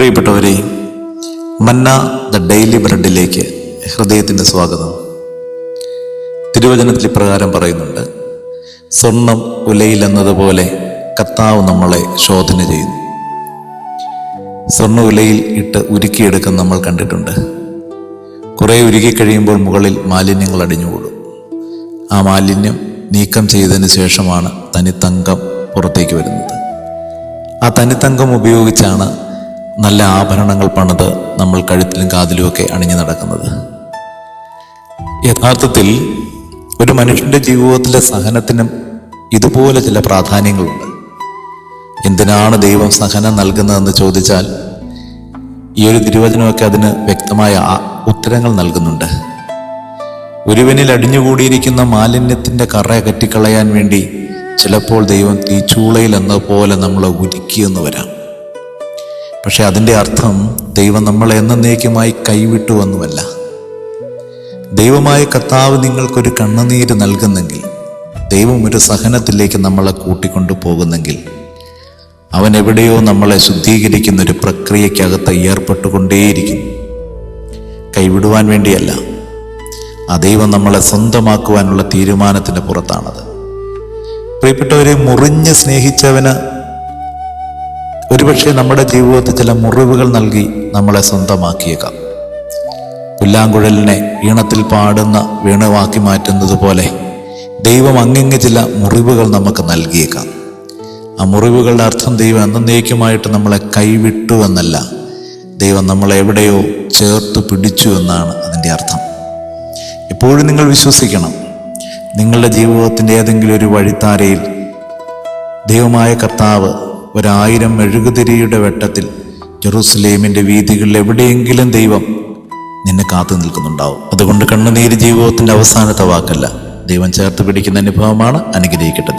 പ്രിയപ്പെട്ടവരെ, മന്ന the daily ബ്രെഡിലേക്ക് ഹൃദയത്തിൻ്റെ സ്വാഗതം. തിരുവചനത്തിൽ ഇപ്രകാരം പറയുന്നുണ്ട്: സ്വർണം ഉലയിലെന്നതുപോലെ കർത്താവ് നമ്മളെ ശോധന ചെയ്യുന്നു. സ്വർണ്ണ ഉലയിൽ ഇട്ട് ഉരുക്കിയെടുക്കാൻ നമ്മൾ കണ്ടിട്ടുണ്ട്. കുറേ ഉരുക്കിക്കഴിയുമ്പോൾ മുകളിൽ മാലിന്യങ്ങൾ അടിഞ്ഞുകൂടും. ആ മാലിന്യം നീക്കം ചെയ്തതിന് ശേഷമാണ് തനിത്തങ്കം പുറത്തേക്ക് വരുന്നത്. ആ തനിത്തങ്കം ഉപയോഗിച്ചാണ് നല്ല ആഭരണങ്ങൾ പണിത് നമ്മൾ കഴുത്തിലും കാതിലുമൊക്കെ അണിഞ്ഞു നടക്കുന്നത്. യഥാർത്ഥത്തിൽ ഒരു മനുഷ്യൻ്റെ ജീവിതത്തിലെ സഹനത്തിനും ഇതുപോലെ ചില പ്രാധാന്യങ്ങളുണ്ട്. എന്തിനാണ് ദൈവം സഹനം നൽകുന്നതെന്ന് ചോദിച്ചാൽ ഈ ഒരു തിരുവചനമൊക്കെ അതിന് വ്യക്തമായ ഉത്തരങ്ങൾ നൽകുന്നുണ്ട്. ഒരുവനിൽ അടിഞ്ഞുകൂടിയിരിക്കുന്ന മാലിന്യത്തിൻ്റെ കറ കറ്റിക്കളയാൻ വേണ്ടി ചിലപ്പോൾ ദൈവം തീച്ചൂളയിൽ എന്നപോലെ നമ്മളെ ഉരുക്കിയെന്ന് വരാം. പക്ഷെ അതിൻ്റെ അർത്ഥം ദൈവം നമ്മളെ എന്നേക്കുമായി കൈവിട്ടുവെന്നുമല്ല. ദൈവമായ കർത്താവ് നിങ്ങൾക്കൊരു കണ്ണുനീര് നൽകുന്നെങ്കിൽ, ദൈവം ഒരു സഹനത്തിലേക്ക് നമ്മളെ കൂട്ടിക്കൊണ്ടു പോകുന്നെങ്കിൽ, അവൻ എവിടെയോ നമ്മളെ ശുദ്ധീകരിക്കുന്ന ഒരു പ്രക്രിയക്കകത്ത് ഏർപ്പെട്ടുകൊണ്ടേയിരിക്കും. കൈവിടുവാൻ വേണ്ടിയല്ല, ആ ദൈവം നമ്മളെ സ്വന്തമാക്കുവാനുള്ള തീരുമാനത്തിന് പുറത്താണത്. പ്രിയപ്പെട്ടവരെ, മുറിഞ്ഞ് സ്നേഹിച്ചവന് ഒരുപക്ഷെ നമ്മുടെ ജീവിതത്തിൽ ചില മുറിവുകൾ നൽകി നമ്മളെ സ്വന്തമാക്കിയേക്കാം. പുല്ലാങ്കുഴലിനെ ഈണത്തിൽ പാടുന്ന വീണവാക്കി മാറ്റുന്നത് പോലെ ദൈവം അങ്ങിങ്ങ് ചില മുറിവുകൾ നമുക്ക് നൽകിയേക്കാം. ആ മുറിവുകളുടെ അർത്ഥം ദൈവം എന്നേക്കുമായിട്ട് നമ്മളെ കൈവിട്ടു എന്നല്ല, ദൈവം നമ്മളെ എവിടെയോ ചേർത്ത് പിടിച്ചു എന്നാണ് അതിൻ്റെ അർത്ഥം. എപ്പോഴും നിങ്ങൾ വിശ്വസിക്കണം, നിങ്ങളുടെ ജീവിതത്തിൻ്റെ ഏതെങ്കിലും ഒരു വഴിത്താരയിൽ ദൈവമായ കർത്താവ് 1000 മെഴുകുതിരിയുടെ വെട്ടത്തിൽ ജെറുസലേമിൻ്റെ വീഥികളിൽ എവിടെയെങ്കിലും ദൈവം നിന്നെ കാത്തു നിൽക്കുന്നുണ്ടാവും. അതുകൊണ്ട് കണ്ണുനീര് ജീവിതത്തിൻ്റെ അവസാനത്തെ വാക്കല്ല, ദൈവം ചേർത്ത് പിടിക്കുന്ന അനുഭവമാണ്. അനുഗ്രഹിക്കട്ടെ.